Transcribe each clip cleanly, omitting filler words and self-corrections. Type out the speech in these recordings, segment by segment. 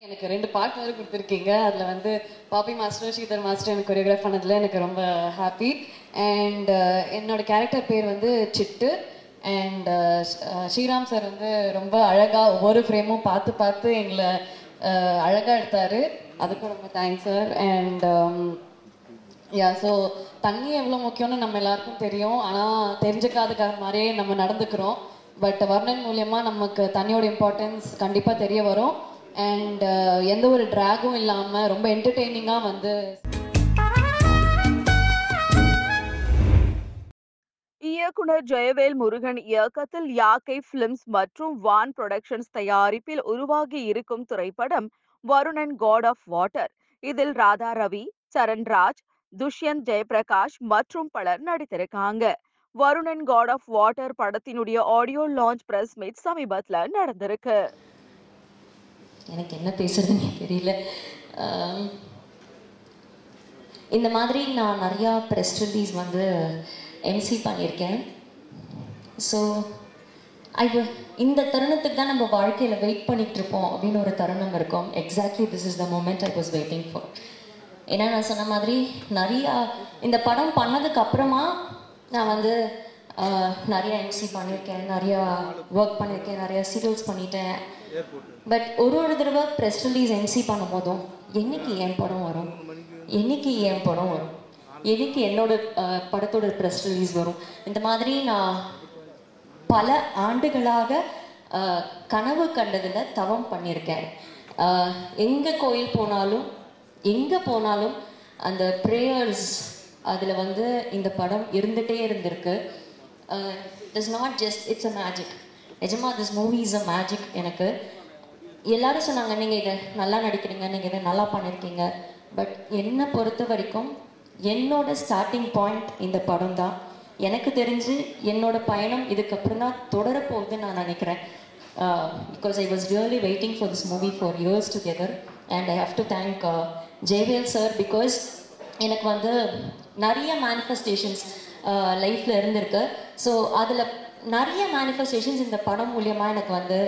எனக்கு 2 பார்ட் வேறு கொடுத்துருக்கீங்க. அதில் வந்து பாப்பி மாஸ்டர் ஸ்ரீதர் மாஸ்டர் எனக்கு கொரியோகிராஃப் பண்ணதில் எனக்கு ரொம்ப ஹாப்பி. அண்ட் என்னோட கேரக்டர் பேர் வந்து சிட்டு. அண்ட் ஸ்ரீராம் சார் வந்து ரொம்ப அழகாக ஒவ்வொரு ஃப்ரேமும் பார்த்து பார்த்து எங்களை அழகாக எடுத்தார். அதுக்கும் ரொம்ப தேங்க்ஸ் சார். அண்ட் ஸோ தண்ணி எவ்வளோ முக்கியம்னு நம்ம எல்லாருக்கும் தெரியும். ஆனால் தெரிஞ்சுக்காத மாதிரியே நம்ம நடந்துக்கிறோம். பட் வர்ணன் மூலியமாக நமக்கு தண்ணியோட இம்பார்ட்டன்ஸ் கண்டிப்பாக தெரிய வரும். அண்ட் எந்த ஒரு ட்ராகும் இல்லாமல் ரொம்ப என்டர்டெய்னிங்காக வந்து இயக்குனர் ஜெயவேல் முருகன் இயக்கத்தில் யாக்கை பிலிம்ஸ் மற்றும் வான் புரொடக்ஷன்ஸ் தயாரிப்பில் உருவாகி இருக்கும் திரைப்படம் வருணன் காட் ஆஃப் வாட்டர். இதில் ராதா ரவி, சரண்ராஜ், துஷ்யந்த் ஜெயபிரகாஷ் மற்றும் பலர் நடித்திருக்காங்க. வருணன் காட் ஆஃப் வாட்டர் படத்தினுடைய ஆடியோ லான்ச் பிரஸ் மீட் சமீபத்துல நடந்திருக்கு. எனக்கு என்ன பேசுறதுன்னு தெரியல. இந்த மாதிரி நான் நிறையா ப்ரெஸ் ரிலீஸ் வந்து எம்சி பண்ணியிருக்கேன். ஸோ இந்த தருணத்துக்கு தான் நம்ம வாழ்க்கையில் வெயிட் பண்ணிகிட்டு இருப்போம் அப்படின்னு ஒரு தருணம் இருக்கும். Exactly this is the moment I was waiting for. ஏன்னா நான் சொன்ன மாதிரி நிறையா இந்த படம் பண்ணதுக்கு அப்புறமா நான் வந்து நிறையா எம்சி பண்ணியிருக்கேன், நிறையா ஒர்க் பண்ணியிருக்கேன், நிறையா சீரியல்ஸ் பண்ணிட்டேன். பட் ஒரு தடவை ப்ரெஸ் ரிலீஸ் எம்சி பண்ணும் போதும் என்னைக்கு என் படம் வரும், என்னைக்கு என் படம் வரும், என்னைக்கு என்னோட படத்தோட ப்ரெஸ் ரிலீஸ் வரும், இந்த மாதிரி நான் பல ஆண்டுகளாக கனவு கண்டதில் தவம் பண்ணியிருக்கேன். எங்கே கோயில் போனாலும் எங்கே போனாலும் அந்த ப்ரேயர்ஸ் அதில் வந்து இந்த படம் இருந்துகிட்டே இருந்திருக்கு. It's not just it's a magic. நிஜமாக this movie is a magic. எனக்கு எல்லாரும் சொன்னாங்க நீங்கள் இதை நல்லா நடிக்கிறீங்க, நீங்கள் இதை நல்லா பண்ணியிருக்கீங்க. பட் என்னை பொறுத்த வரைக்கும் என்னோட ஸ்டார்டிங் பாயிண்ட் இந்த படம் தான். எனக்கு தெரிஞ்சு என்னோட பயணம் இதுக்கப்புறம் தான் தொடரப்போகுதுன்னு நான் நினைக்கிறேன். Because I was really waiting for this movie for years together. And I have to thank Jayavel sir. Because எனக்கு வந்து நிறைய மேனிஃபெஸ்டேஷன்ஸ் லைஃப்பில் இருந்திருக்கு. ஸோ அதில் நிறைய மேனிஃபெஸ்டேஷன்ஸ் இந்த படம் மூலியமாக எனக்கு வந்து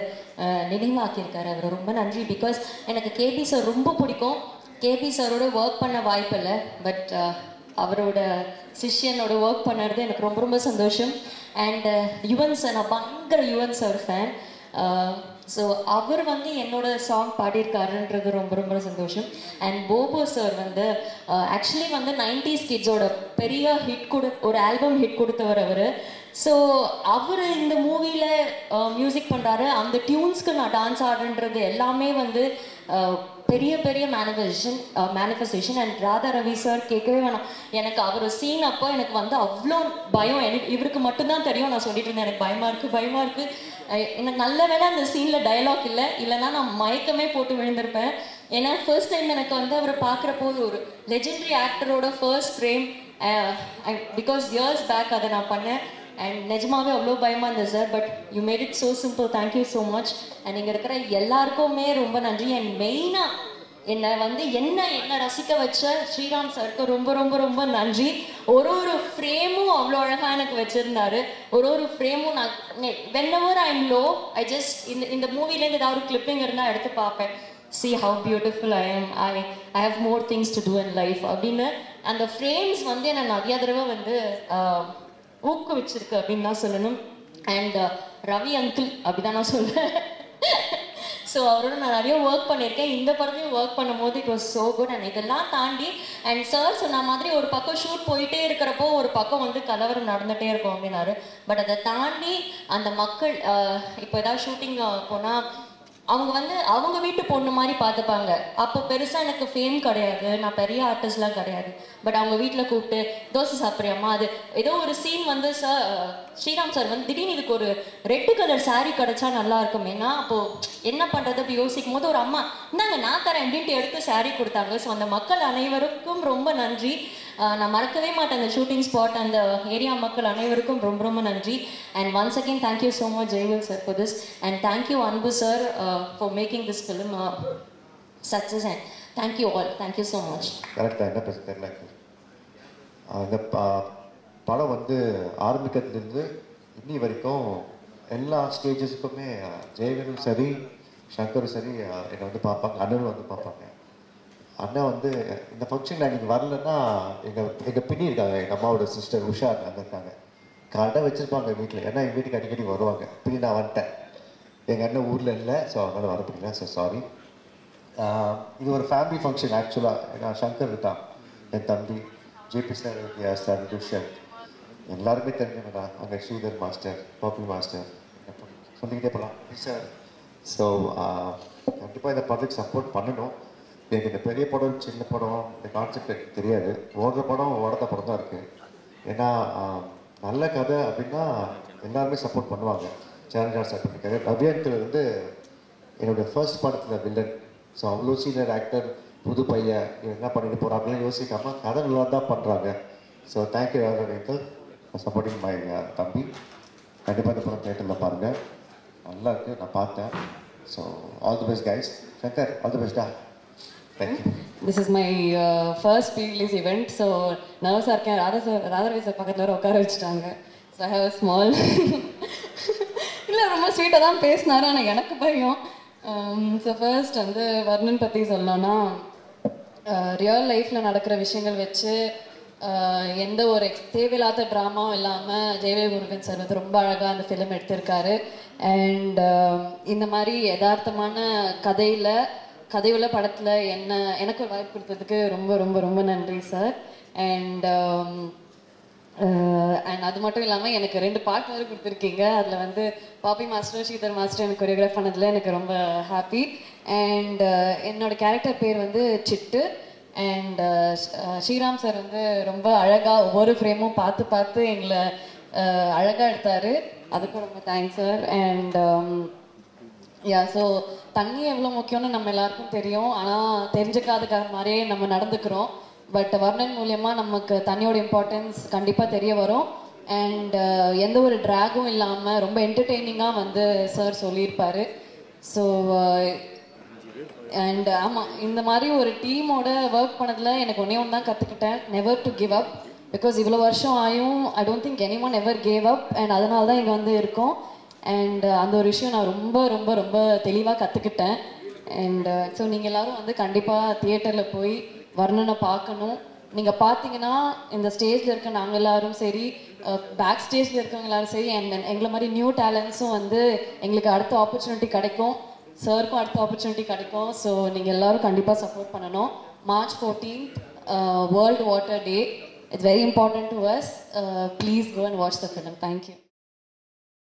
நினைவாக்கியிருக்காரு. அவர் ரொம்ப நன்றி. பிகாஸ் எனக்கு கேபி சார் ரொம்ப பிடிக்கும். கேபி சாரோட ஒர்க் பண்ண வாய்ப்பு இல்லை. பட் அவரோட சிஷ்யனோட ஒர்க் பண்ணுறது எனக்கு ரொம்ப ரொம்ப சந்தோஷம். அண்ட் யுவன் சார், நான் பயங்கர யுவன் சார் ஃபேன். ஸோ அவர் வந்து என்னோட சாங் பாடியிருக்காருன்றது ரொம்ப ரொம்ப சந்தோஷம். அண்ட் போபோ சார் வந்து ஆக்சுவலி வந்து 90s கிட்ஸோட பெரிய ஹிட் ஒரு ஆல்பம் ஹிட் கொடுத்தவர் அவர். ஸோ அவர் இந்த மூவியில் மியூசிக் பண்ணுறாரு. அந்த டியூன்ஸ்க்கு நான் டான்ஸ் ஆடுன்றது எல்லாமே வந்து பெரிய பெரிய manifestation. And Radha Ravi sir கேட்கவே வேணாம். எனக்கு அவர் சீன் அப்போ எனக்கு வந்து அவ்வளோ பயம். எனக்கு இவருக்கு மட்டும்தான் தெரியும். நான் சொல்லிட்டு இருந்தேன் எனக்கு பயமாக இருக்குது. எனக்கு நல்ல வேளை அந்த சீனில் டயலாக் இல்லைன்னா நான் மயக்கமே போட்டு விழுந்திருப்பேன். ஏன்னா ஃபர்ஸ்ட் டைம் எனக்கு வந்து அவரை பார்க்குறப்போ ஒரு லெஜெண்டரி ஆக்டரோட first frame. Because years back அதை நான் பண்ணேன். அண்ட் நிஜமாவே அவ்வளோ பயமாக இருந்தது sir. But you made it so simple. Thank you so much. And இங்கே இருக்கிற எல்லாருக்குமே ரொம்ப நன்றி. அண்ட் மெயினாக என்னை ரசிக்க வச்ச ஸ்ரீராம் சாருக்கு ரொம்ப ரொம்ப ரொம்ப நன்றி. ஒரு ஃப்ரேமும் அவ்வளோ அழகாக எனக்கு வச்சுருந்தாரு. ஒரு ஃப்ரேமும் நான் whenever I am low I just இந்த மூவிலேருந்து ஏதாவது ஒரு கிளிப்பிங் இருந்தால் எடுத்து பார்ப்பேன். see how beautiful I am, I have more things to do in life அப்படின்னு அந்த ஃப்ரேம்ஸ் வந்து என்னை நிறைய தடவை வந்து ஊக்குவிச்சிருக்கு அப்படின்னு தான் சொல்லணும். அண்ட் ரவி அங்கிள் அப்படிதான் நான் சொல்கிறேன். ஸோ அவரோட நான் நிறைய ஒர்க் பண்ணியிருக்கேன். இந்த படத்தையும் ஒர்க் பண்ணும்போது it was so good. And இதெல்லாம் தாண்டி அண்ட் சார் சொன்ன மாதிரி ஒரு பக்கம் ஷூட் போயிட்டே இருக்கிறப்போ ஒரு பக்கம் வந்து கலவரம் நடந்துகிட்டே இருக்கும் அப்படின்னாரு. பட் அதை தாண்டி அந்த மக்கள் இப்போ ஏதாவது ஷூட்டிங் போனால் அவங்க வந்து அவங்க வீட்டு பொண்ணு மாதிரி பார்த்துப்பாங்க. அப்போ பெருசாக எனக்கு ஃபேம் கிடையாது, நான் பெரிய ஆர்டிஸ்ட்லாம் கிடையாது. பட் அவங்க வீட்டில் கூப்பிட்டு தோசை சாப்பிட்றியாம்மா, அது ஏதோ ஒரு சீன் வந்து சார் ஸ்ரீராம் சார் வந்து திடீர்னு இதுக்கு ஒரு ரெட்டு கலர் சாரீ கிடச்சா நல்லா இருக்குமேனா அப்போது என்ன பண்ணுறது அப்படி யோசிக்கும் போது ஒரு அம்மா இந்தாங்க நான் தரேன் அப்படின்ட்டு எடுத்து சாரீ கொடுத்தாங்க. ஸோ அந்த மக்கள் அனைவருக்கும் ரொம்ப நன்றி. நான் மறக்கவே மாட்டேன் அந்த ஷூட்டிங் ஸ்பாட், அந்த ஏரியா மக்கள் அனைவருக்கும் ரொம்ப ரொம்ப நன்றி. And once again thank you so much Jayavel sir for this. And thank you Anbu sir for making this film success. And thank you all. Thank you so much. கரெக்டாக என்ன பேச தெரியல. அந்த படம் வந்து ஆரம்பிக்கிறதுலேருந்து இன்னி வரைக்கும் எல்லா ஸ்டேஜஸுக்குமே ஜெயவேலும் சரி, சங்கரும் சரி என்னை வந்து பார்ப்பாங்க, அண்ணனும் வந்து பார்ப்பாங்க. அண்ணன் வந்து இந்த ஃபங்க்ஷனில் அன்றைக்கி வரலன்னா எங்கள் பின்னி இருக்காங்க, எங்கள் அம்மாவோட சிஸ்டர் உஷா அங்கே இருக்காங்க. கடை வச்சுருப்பாங்க வீட்டில், ஏன்னா எங்கள் வீட்டுக்கு அடிக்கடி வருவாங்க. பின்னி நான் வந்துட்டேன், எங்கள் அண்ணன் ஊரில் இல்லை, ஸோ அதனால் வர முடியல, ஸோ சாரி. இது ஒரு ஃபேமிலி ஃபங்க்ஷன் ஆக்சுவலாக. நான் சங்கர் இருக்கான், என் தம்பி ஜேபி சார், சார் துஷ்யந்த், எல்லாருமே தெரிஞ்சவங்கடா. அங்கே ஸ்ரீதர் மாஸ்டர், பாப்பி மாஸ்டர், சொல்லிக்கிட்டே போகலாம் சார். ஸோ கண்டிப்பாக இந்த படத்துக்கு சப்போர்ட் பண்ணணும். எனக்கு இந்த பெரிய படம் சின்ன படம் இந்த கான்செப்ட் எனக்கு தெரியாது. ஓடுற படம் ஓடாத படம் தான் இருக்குது. ஏன்னா நல்ல கதை அப்படின்னா எல்லாருமே சப்போர்ட் பண்ணுவாங்க. சேலஞ்சார் சப்போர்ட் பண்ணிருக்காரு. ரவியன்ட்டு வந்து என்னோடய ஃபர்ஸ்ட் படத்தில் வில்லன். ஸோ அவ்வளோ சீனியர் ஆக்டர், புது பையன், என்ன பண்ணிட்டு போகிறாங்கன்னு யோசிக்காமல் கதை நல்லா தான் பண்ணுறாங்க. ஸோ தேங்க்யூ ரவியன்கள் சப்போர்ட்டிங் மை தம்பி. கண்டிப்பாக இந்த படம் தேட்டரில் பாருங்கள், நல்லா இருக்குது, நான் பார்த்தேன். So all the best guys. Shankar, all the பெஸ்ட்டா. This is my first pre-release event, so nervous-ஆ இருக்கேன். ராதாரவி சார் பக்கத்தில் வர உட்கார வச்சுட்டாங்க. So I have a small இல்லை, ரொம்ப ஸ்வீட்டாக தான் பேசினாரு, ஆனால் எனக்கு பயம். ஸோ ஃபர்ஸ்ட் வந்து வர்ணன் பற்றி சொல்லணும்னா, ரியல் லைஃப்பில் நடக்கிற விஷயங்கள் வச்சு எந்த ஒரு தேவையில்லாத ட்ராமாவும் இல்லாமல் ஜெயவேல் முருகன் சார் வந்து ரொம்ப அழகாக அந்த ஃபிலிம் எடுத்திருக்காரு. அண்ட் இந்த மாதிரி யதார்த்தமான கதையுள்ள படத்தில் எனக்கு ஒரு வாய்ப்பு கொடுத்ததுக்கு ரொம்ப ரொம்ப ரொம்ப நன்றி சார். அண்ட் அது மட்டும் இல்லாமல் எனக்கு 2 பாட்டு வேறு கொடுத்துருக்கீங்க. அதில் வந்து பாப்பி மாஸ்டர், ஸ்ரீதர் மாஸ்டர் எனக்கு கொரியோகிராஃப் பண்ணதில் எனக்கு ரொம்ப ஹாப்பி. அண்ட் என்னோட கேரக்டர் பேர் வந்து சிட்டு. அண்ட் ஸ்ரீராம் சார் வந்து ரொம்ப அழகாக ஒவ்வொரு ஃப்ரேமும் பார்த்து எங்களை அழகாக எடுத்தார். அதுக்கும் ரொம்ப தேங்க்ஸ் சார். அண்ட் ஸோ தண்ணி எவ்வளோ முக்கியம்னு நம்ம எல்லாருக்கும் தெரியும், ஆனால் தெரிஞ்சுக்காத மாதிரியே நம்ம நடந்துக்கிறோம். பட் வர்ணன் மூலயமா நமக்கு தண்ணியோட இம்பார்ட்டன்ஸ் கண்டிப்பாக தெரிய வரும். அண்ட் எந்த ஒரு ட்ராகும் இல்லாமல் ரொம்ப என்டர்டெய்னிங்காக வந்து சார் சொல்லியிருப்பார். ஸோ அண்ட் ஆமாம், இந்த மாதிரி ஒரு டீமோட ஒர்க் பண்ணதில் எனக்கு ஒன்றே ஒன்று தான் கற்றுக்கிட்டேன், never to give up. Because இவ்வளோ வருஷம் ஆயும் I don't think any one ever gave up. And அதனால தான் இங்கே வந்து இருக்கோம். அண்ட் அந்த ஒரு விஷயம் நான் ரொம்ப ரொம்ப ரொம்ப தெளிவாக கற்றுக்கிட்டேன். அண்ட் ஸோ நீங்கள் எல்லோரும் வந்து கண்டிப்பாக தியேட்டரில் போய் வர்ணனை பார்க்கணும். நீங்கள் பார்த்தீங்கன்னா இந்த ஸ்டேஜில் இருக்க நாங்கள் எல்லோரும் சரி, பேக் ஸ்டேஜில் இருக்கவங்க எல்லாரும் சரி, அண்ட் எங்களை மாதிரி நியூ டேலண்ட்ஸும் வந்து எங்களுக்கு அடுத்த ஆப்பர்ச்சுனிட்டி கிடைக்கும், சாருக்கும் அடுத்த ஆப்பர்ச்சுனிட்டி கிடைக்கும். ஸோ நீங்கள் எல்லோரும் கண்டிப்பாக சப்போர்ட் பண்ணணும். March 14th, World Water Day. It's very important to us. Please go and watch the film. Thank you.